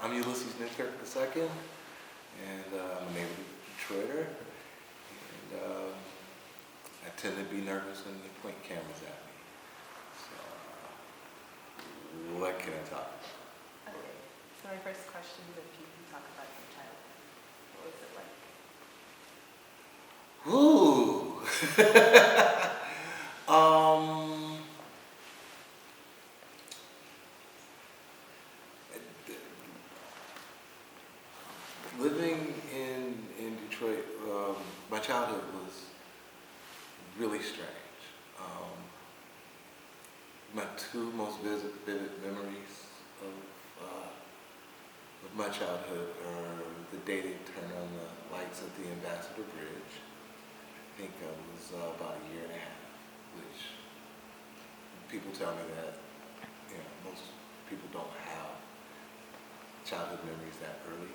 I'm Ulysses Newkirk II, and I'm a native Detroiter, and I tend to be nervous when they point cameras at me. So, what can I talk about? Okay, so my first question is if you can talk about your childhood. What was it like? Ooh! Living in Detroit, my childhood was really strange. My two most vivid memories of my childhood are the day they turned on the lights at the Ambassador Bridge. I think I was about a year and a half, which people tell me that most people don't have childhood memories that early,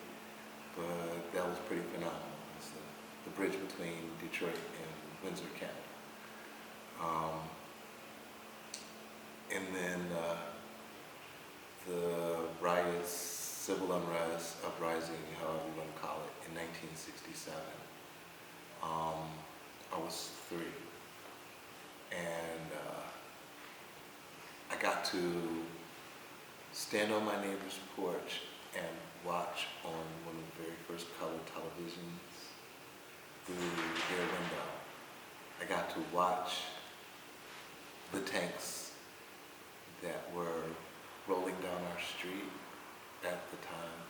but that was pretty phenomenal. It's the bridge between Detroit and Windsor, Canada. And then the riots, civil unrest, uprising, however you want to call it, in 1967. I was 3, and I got to stand on my neighbor's porch and watch on one of the very first color televisions through their window. I got to watch the tanks that were rolling down our street at the time,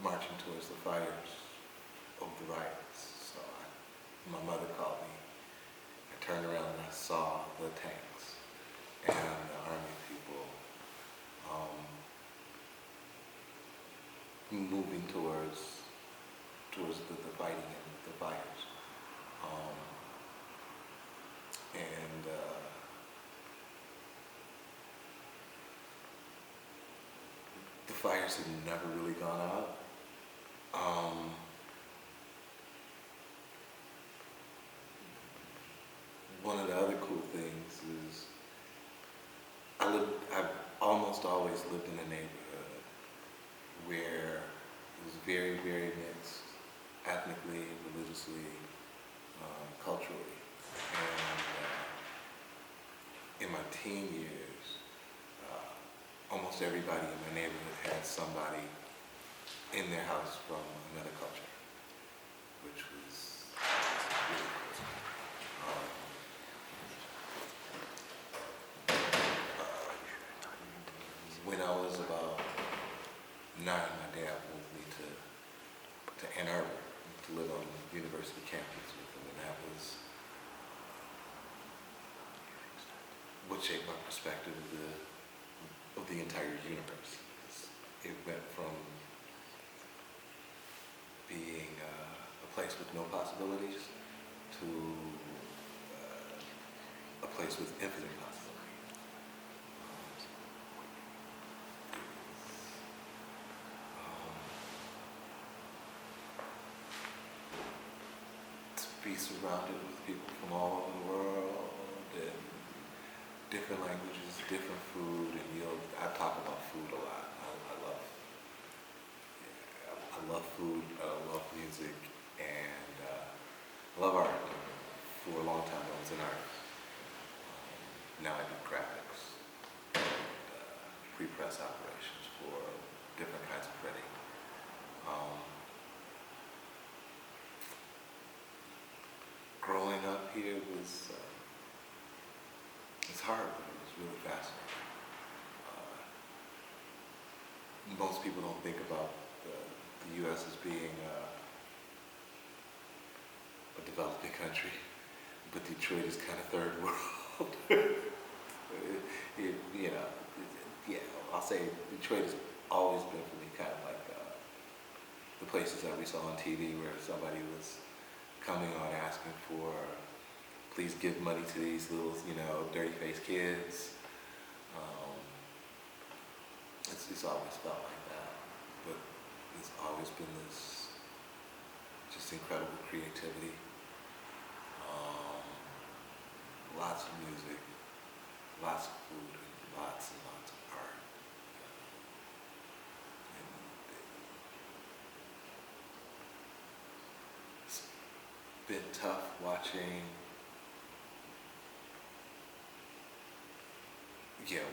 marching towards the fires of the riots. So my mother called me. I turned around and I saw the tanks and the army people moving towards the fighting and the fires. And the fires had never really gone out. One of the other cool things is I've almost always lived in a neighborhood where it was very, very mixed, ethnically, religiously, culturally. And in my teen years, almost everybody in my neighborhood had somebody in their house from another culture, which was really cool. When I was about 9, my dad moved me to Ann Arbor to live on the university campus with him, and that was what shaped my perspective of the entire universe. It went from being a place with no possibilities to a place with infinite possibilities. Be surrounded with people from all over the world and different languages, different food, and I talk about food a lot. I love food, I love music, and I love art. For a long time I was an artist. Now I do graphics and pre-press operations for different kinds of printing. Growing up here was, it's hard, but it was really fascinating. Most people don't think about the U.S. as being a developing country, but Detroit is kind of third world. I'll say Detroit has always been for me kind of like the places that we saw on TV where somebody was coming on asking for, please give money to these little, dirty-faced kids. It's always felt like that, but there's always been this just incredible creativity, lots of music, lots of food, and lots of art. been tough watching,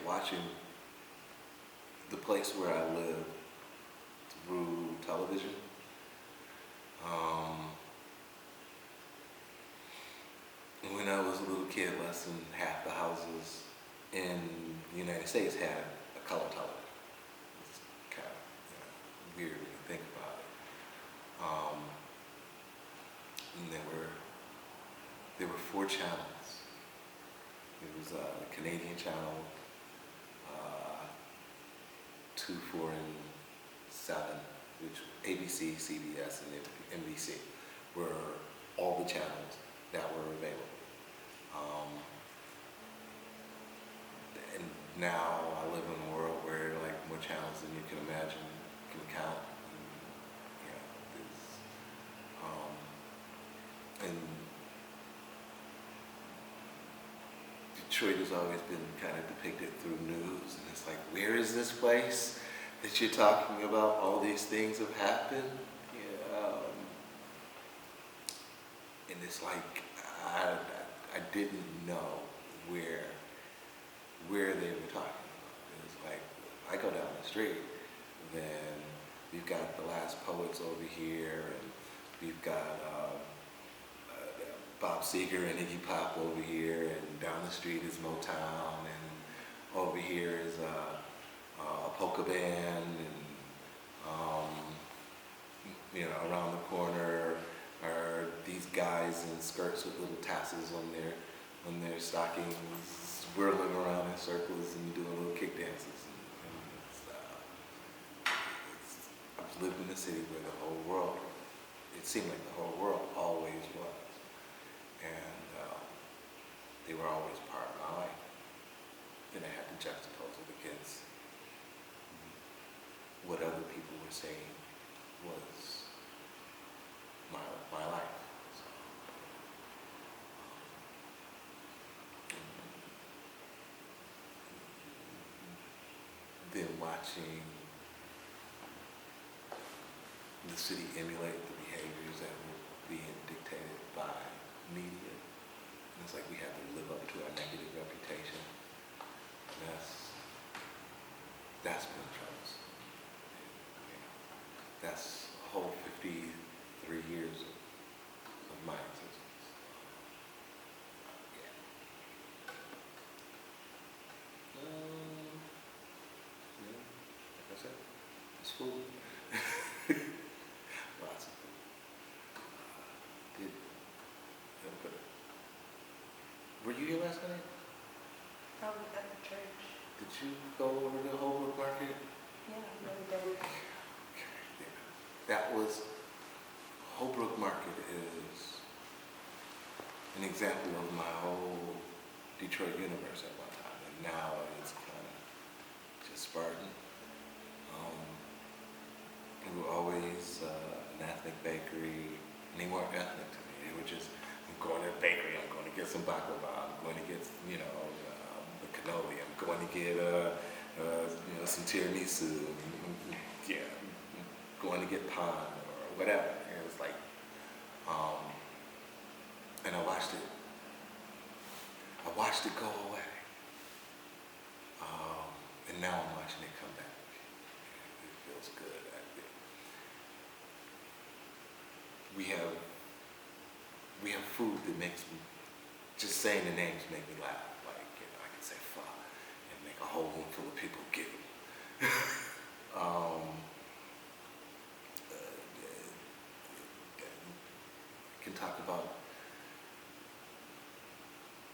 watching the place where I live through television. When I was a little kid, less than half the houses in the United States had a color television. It's kind of weird when you think about it. And there were 4 channels. It was the Canadian channel, 2, 4, and 7, which ABC, CBS, and NBC were all the channels that were available. And now I live in a world where there are like more channels than you can imagine, can count. And Detroit has always been kind of depicted through news, and it's like, where is this place that you're talking about? All these things have happened. And it's like I didn't know where they were talking about. It was like, I go down the street, then we've got the Last Poets over here, and we've got Bob Seger and Iggy Pop over here, and down the street is Motown, and over here is a polka band, and around the corner are these guys in skirts with little tassels on their stockings, whirling around in circles and doing little kick dances. I've lived in a city where the whole world, it seemed like the whole world always was. And they were always part of my life. Then I had to juxtapose it against what other people were saying was my life. So, then watching the city emulate the behaviors that were being dictated by media. And it's like we have to live up to our negative reputation. And that's been troublesome. That's a whole 53 years of my existence. Like I said, it's food. Lots of food. Were you here last night? At the church. Did you go over to Holbrook Market? Yeah, really did. That was, Holbrook Market is an example of my whole Detroit universe at one time, and now it's kind of just Spartan. We were always an ethnic bakery, and they weren't ethnic to me. They were just, I'm going to the bakery, I'm going to get some baklava, I'm going to get, the cannoli, I'm going to get, some tiramisu, going to get pan or whatever. And it was like, and I watched it go away. And now I'm watching it come back. It feels good. We have food that makes me, just saying the names make me laugh. Like, I can say pho and make a whole room full of people giggle. Can talk about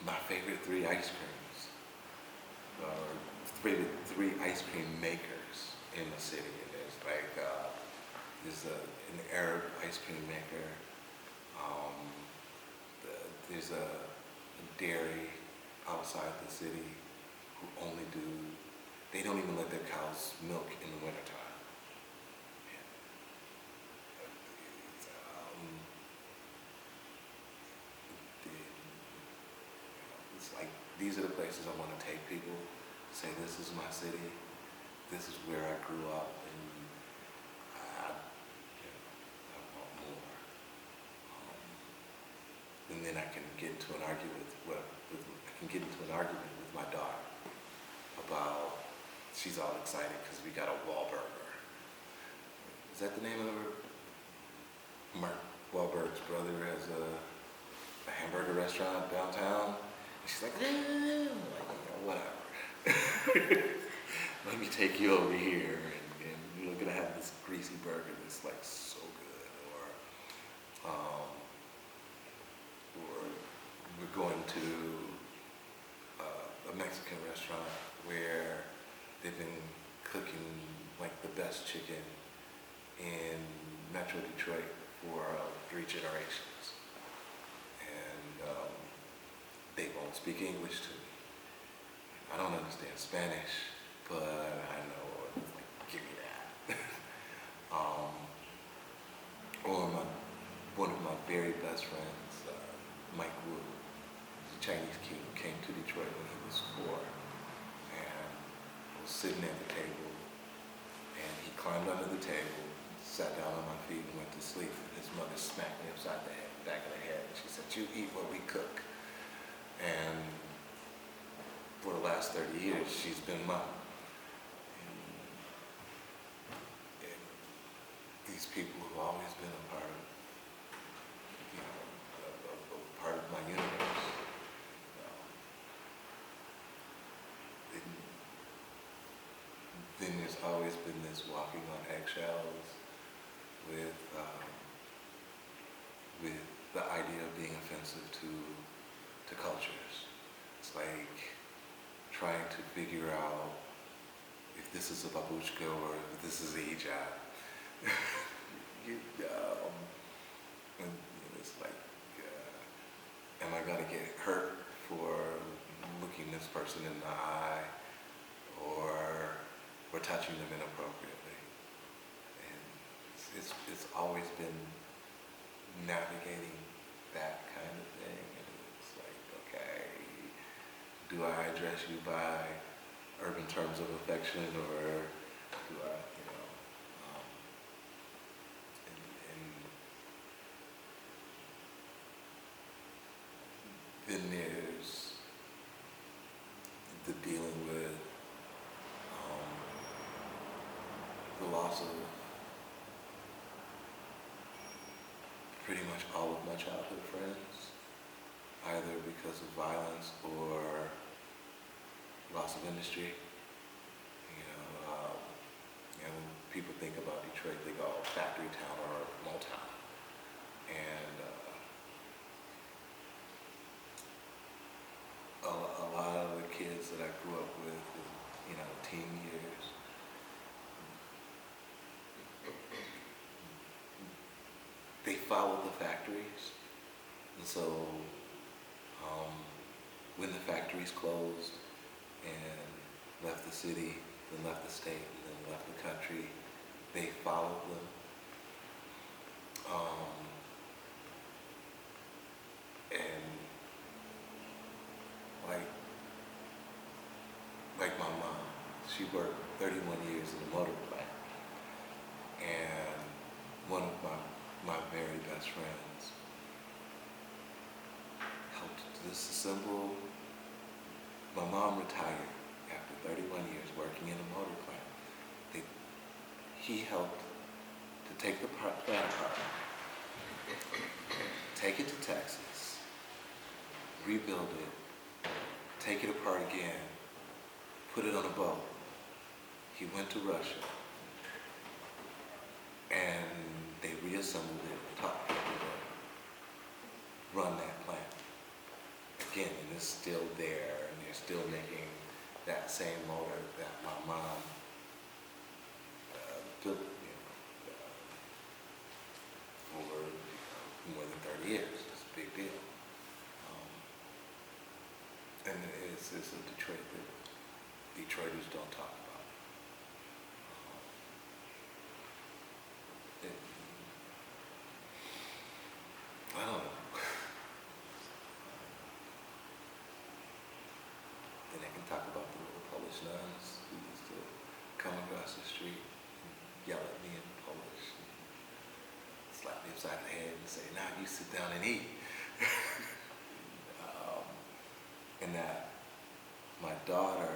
my favorite 3 ice creams, or three ice cream makers in the city. And there's like there's an Arab ice cream maker. There's a dairy outside the city who they don't even let their cows milk in the wintertime. It's like, these are the places I want to take people, say this is my city, this is where I grew up, and I want more. then I can get into an argument with my daughter about, she's all excited because we got a Wahlburger. Is that the name of her? Mark Wahlberg's brother has a hamburger restaurant downtown. And she's like, I'm like, whatever. Let me take you over here, and you're gonna have this greasy burger that's like so good. Or we're going to a Mexican restaurant where they've been cooking like the best chicken in Metro Detroit for 3 generations. And they won't speak English to me. I don't understand Spanish, but I know, like, give me that. Or one of my very best friends, Mike Wu, he's a Chinese kid who came to Detroit when he was 4, and was sitting at the table, and he climbed under the table, sat down on my feet, and went to sleep. And his mother smacked me upside the back of the head, and she said, "You eat what we cook." And for the last 30 years, she's been mom. And these people have always been a part of, a part of my universe. Then there's always been this walking on eggshells with the idea of being offensive to cultures. It's like trying to figure out if this is a babushka or if this is a hijab. And it's like, am I gonna get hurt for looking this person in the eye or touching them inappropriately? And it's always been navigating that kind of thing. And it's like, okay, do I address you by urban terms of affection, or do I, and then there's the dealing with the loss of pretty much all of my childhood friends, either because of violence or loss of industry. And when people think about Detroit, they go factory town or Motown. And a lot of the kids that I grew up with, teen years, they followed the factories. And so when the factories closed and left the city, then left the state, and then left the country, they followed them. And like my mom, she worked 31 years in the motor plant. And one of my very best friends helped disassemble. My mom retired after 31 years working in a motor plant. He helped to take the plant apart, take it to Texas, rebuild it, take it apart again, put it on a boat. He went to Russia, and they reassembled it, taught people to run that plant again, and it's still there, and they're still making that same motor that my mom built over more than 30 years. It's a big deal. And it's a Detroit that Detroiters don't talk about. I don't know. Then I can talk about the little Polish nuns who used to come across the street and yell at me in Polish, and slap me upside the head and say, "Now you sit down and eat." and that my daughter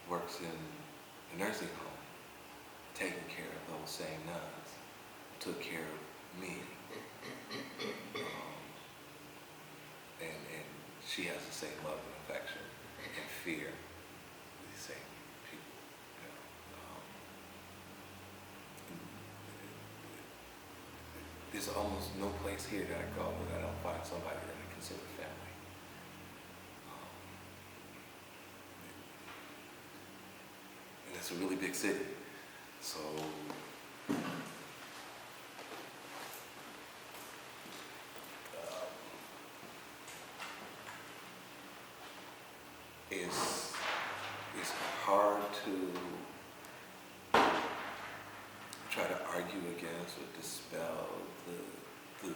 works in a nursing home, taking care of those same nuns, took care of me. And she has the same love and affection and fear for these same people. You know. There's almost no place here that I go that I don't find somebody that I consider family. And it's a really big city. So it's hard to try to argue against or dispel the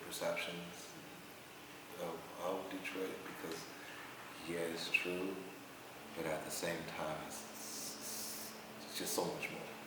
perceptions of Detroit, because yeah, it's true, but at the same time it's just so much more.